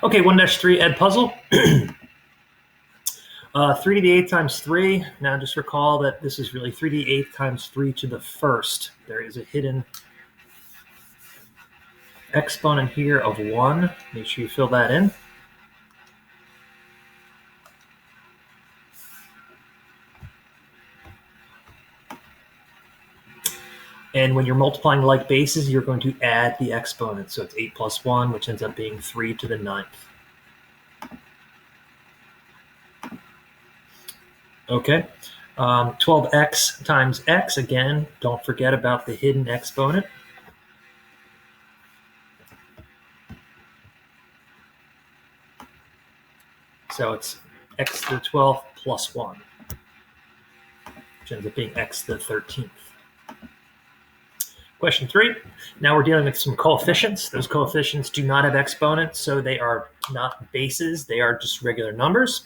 Okay, 1-3 Edpuzzle. 3 to the 8th times 3. Now just recall that this is really 3 to the 8th times 3 to the 1st. There is a hidden exponent here of 1. Make sure you fill that in. And when you're multiplying like bases, you're going to add the exponent. So it's 8 plus 1, which ends up being 3 to the 9th. Okay, 12x times x. Again, don't forget about the hidden exponent. So it's x to the 12th plus 1, which ends up being x to the 13th. Question 3. Now we're dealing with some coefficients. Those coefficients do not have exponents, so they are not bases. They are just regular numbers.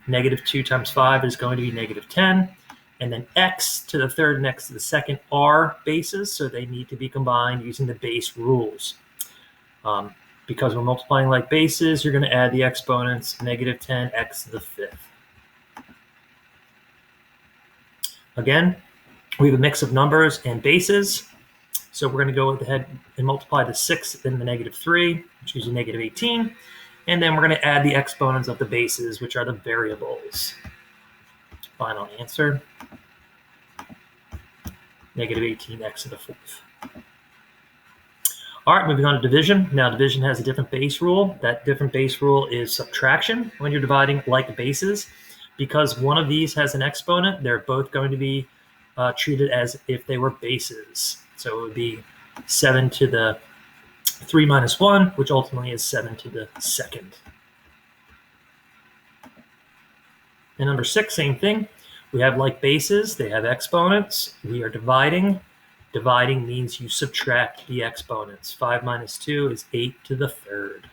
-2 times 5 is going to be -10. And then x to the 3rd and x to the 2nd are bases, so they need to be combined using the base rules. Because we're multiplying like bases, you're going to add the exponents, -10 x to the 5th. Again, we have a mix of numbers and bases. So we're going to go ahead and multiply the 6 and the -3, which gives you -18. And then we're going to add the exponents of the bases, which are the variables. Final answer, -18x to the 4th. All right, moving on to division. Now division has a different base rule. That different base rule is subtraction when you're dividing like bases. Because one of these has an exponent, they're both going to be treated as if they were bases. So it would be 7 to the 3 minus 1, which ultimately is 7 to the 2nd. And number 6, same thing. We have like bases. They have exponents. We are dividing. Dividing means you subtract the exponents. 5 minus 2 is 8 to the 3rd.